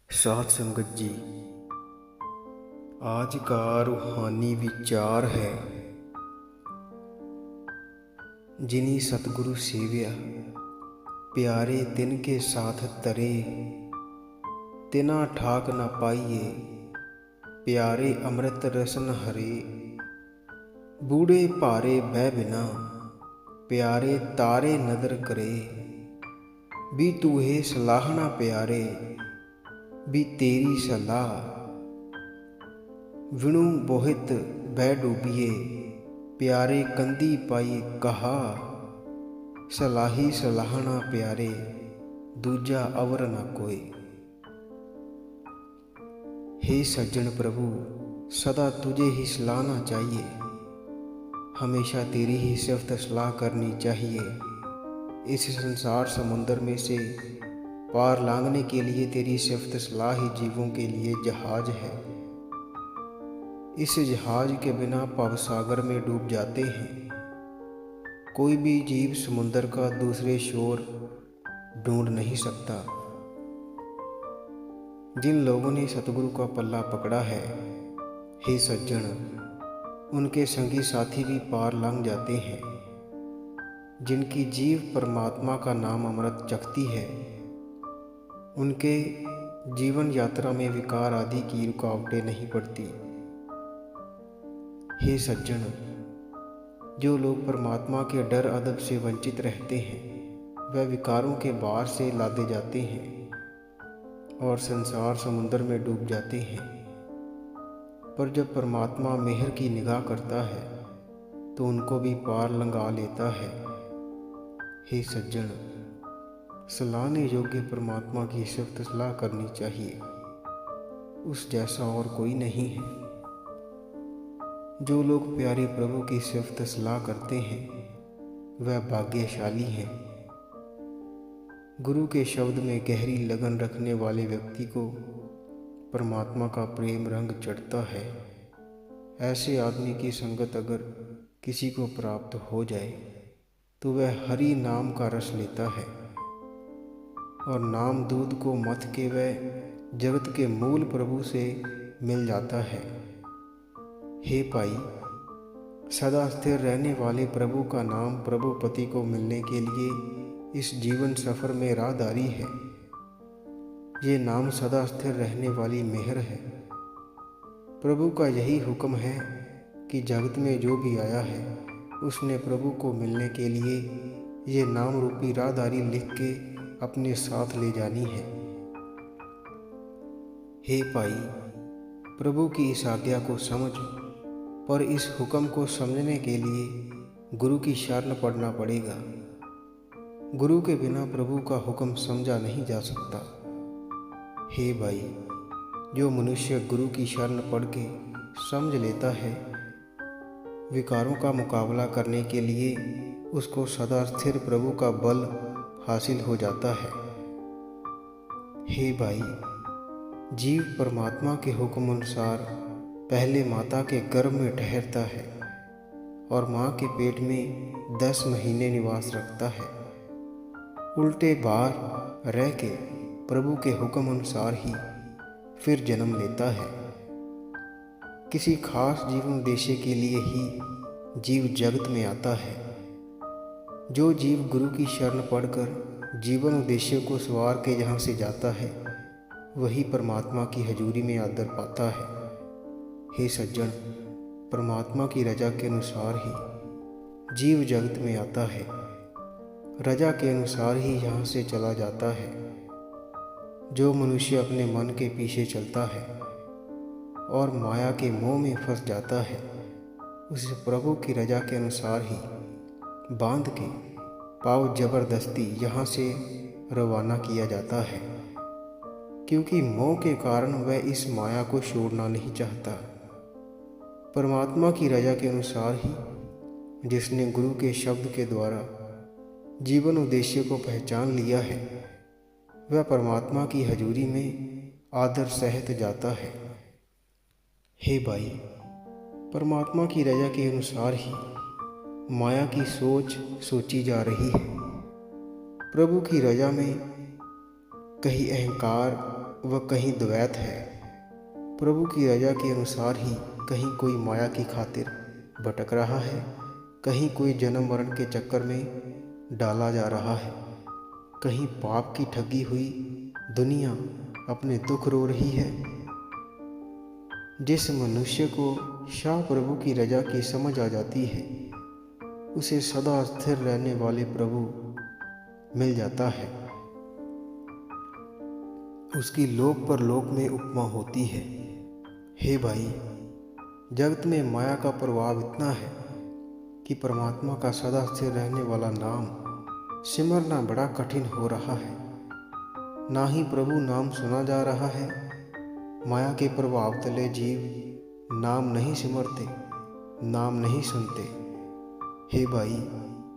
साध संगत जी, आज का रूहानी विचार है। जिनी सतगुरु सेव्या प्यारे तिन के साथ तरे, तिना ठाक न पाइए प्यारे अमृत रसन हरे। बूढ़े भारे बह बिना प्यारे तारे नदर करे, भी तूहे सलाह ना प्यारे भी तेरी सलाह। विणु बोहित बह डूबिए प्यारे कंदी पाई कहा, सलाही सलाहना प्यारे दूजा अवर न कोई। हे सज्जन प्रभु, सदा तुझे ही सलाहना चाहिए, हमेशा तेरी ही सिफ्त सलाह करनी चाहिए। इस संसार समुंदर में से पार लांघने के लिए तेरी सिफ्त सलाह ही जीवों के लिए जहाज है। इस जहाज के बिना भव सागर में डूब जाते हैं। कोई भी जीव समुंदर का दूसरे शोर ढूंढ नहीं सकता। जिन लोगों ने सतगुरु का पल्ला पकड़ा है, हे सज्जन, उनके संगी साथी भी पार लंघ जाते हैं। जिनकी जीव परमात्मा का नाम अमृत चखती है, उनके जीवन यात्रा में विकार आदि की रुकावटें नहीं पड़ती। हे सज्जन, जो लोग परमात्मा के डर अदब से वंचित रहते हैं, वह विकारों के भार से लादे जाते हैं और संसार समुंदर में डूब जाते हैं। पर जब परमात्मा मेहर की निगाह करता है तो उनको भी पार लंघा लेता है। हे सज्जन, सलाहने योग्य परमात्मा की सिफ्त सलाह करनी चाहिए, उस जैसा और कोई नहीं है। जो लोग प्यारे प्रभु की सिफ्त सलाह करते हैं, वह भाग्यशाली हैं। गुरु के शब्द में गहरी लगन रखने वाले व्यक्ति को परमात्मा का प्रेम रंग चढ़ता है। ऐसे आदमी की संगत अगर किसी को प्राप्त हो जाए तो वह हरि नाम का रस लेता है और नाम दूध को मथ के वह जगत के मूल प्रभु से मिल जाता है। हे भाई, सदा स्थिर रहने वाले प्रभु का नाम प्रभुपति को मिलने के लिए इस जीवन सफर में राहदारी है। ये नाम सदा स्थिर रहने वाली मेहर है। प्रभु का यही हुक्म है कि जगत में जो भी आया है उसने प्रभु को मिलने के लिए ये नाम रूपी राहदारी लिख के अपने साथ ले जानी है। हे भाई, प्रभु की इस आज्ञा को समझ, पर इस हुक्म को समझने के लिए गुरु की शरण पड़ना पड़ेगा। गुरु के बिना प्रभु का हुक्म समझा नहीं जा सकता। हे भाई, जो मनुष्य गुरु की शरण पड़ के समझ लेता है, विकारों का मुकाबला करने के लिए उसको सदा स्थिर प्रभु का बल हासिल हो जाता है। हे भाई, जीव परमात्मा के हुक्म अनुसार पहले माता के गर्भ में ठहरता है और माँ के पेट में 10 महीने निवास रखता है। उल्टे बार रह के प्रभु के हुक्म अनुसार ही फिर जन्म लेता है। किसी खास जीवन उद्देश्य के लिए ही जीव जगत में आता है। जो जीव गुरु की शरण पढ़कर जीवन उद्देश्य को सवार के यहाँ से जाता है, वही परमात्मा की हजूरी में आदर पाता है। हे सज्जन, परमात्मा की रजा के अनुसार ही जीव जगत में आता है, रजा के अनुसार ही यहाँ से चला जाता है। जो मनुष्य अपने मन के पीछे चलता है और माया के मोह में फंस जाता है, उसे प्रभु की रजा के अनुसार ही बांध के पाव जबरदस्ती यहाँ से रवाना किया जाता है, क्योंकि मोह के कारण वह इस माया को छोड़ना नहीं चाहता। परमात्मा की रजा के अनुसार ही जिसने गुरु के शब्द के द्वारा जीवन उद्देश्य को पहचान लिया है, वह परमात्मा की हजूरी में आदर सहित जाता है। हे भाई, परमात्मा की रजा के अनुसार ही माया की सोच सोची जा रही है। प्रभु की रजा में कहीं अहंकार, वह कहीं द्वैत है। प्रभु की रजा के अनुसार ही कहीं कोई माया की खातिर भटक रहा है, कहीं कोई जन्म मरण के चक्कर में डाला जा रहा है, कहीं पाप की ठगी हुई दुनिया अपने दुख रो रही है। जिस मनुष्य को शाह प्रभु की रजा की समझ आ जाती है, उसे सदा स्थिर रहने वाले प्रभु मिल जाता है। उसकी लोक पर लोक में उपमा होती है। हे भाई, जगत में माया का प्रभाव इतना है कि परमात्मा का सदा स्थिर रहने वाला नाम सिमरना बड़ा कठिन हो रहा है। ना ही प्रभु नाम सुना जा रहा है। माया के प्रभाव तले जीव नाम नहीं सिमरते, नाम नहीं सुनते। हे भाई,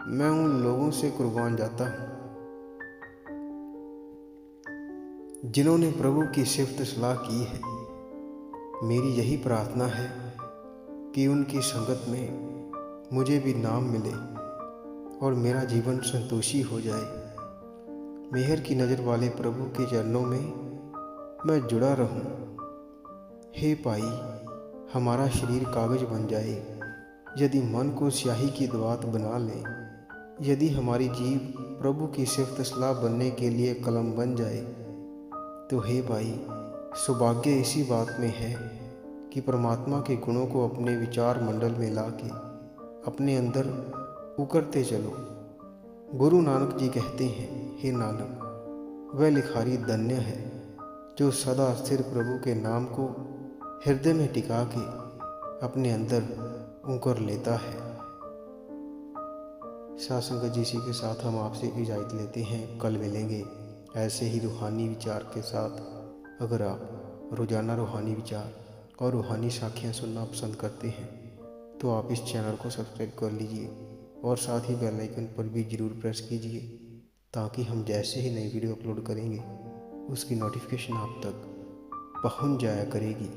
मैं उन लोगों से कुर्बान जाता हूँ जिन्होंने प्रभु की सिफ्त सलाह की है। मेरी यही प्रार्थना है कि उनकी संगत में मुझे भी नाम मिले और मेरा जीवन संतोषी हो जाए। मेहर की नज़र वाले प्रभु के चरणों में मैं जुड़ा रहूं। हे भाई, हमारा शरीर कागज बन जाए यदि मन को स्याही की दवात बना ले, यदि हमारी जीव प्रभु की सिफ्त सलाह बनने के लिए कलम बन जाए, तो हे भाई, सौभाग्य इसी बात में है कि परमात्मा के गुणों को अपने विचार मंडल में लाके अपने अंदर उकरते चलो। गुरु नानक जी कहते हैं, हे नानक, वह लिखारी धन्य है जो सदा स्थिर प्रभु के नाम को हृदय में टिका के अपने अंदर उकर लेता है। साथ संगत जी, इसी के साथ हम आपसे इजाज़त लेते हैं। कल मिलेंगे ऐसे ही रूहानी विचार के साथ। अगर आप रोज़ाना रूहानी विचार और रूहानी साखियाँ सुनना पसंद करते हैं तो आप इस चैनल को सब्सक्राइब कर लीजिए और साथ ही बेल आइकन पर भी ज़रूर प्रेस कीजिए, ताकि हम जैसे ही नई वीडियो अपलोड करेंगे उसकी नोटिफिकेशन आप तक पहुंच जाया करेगी।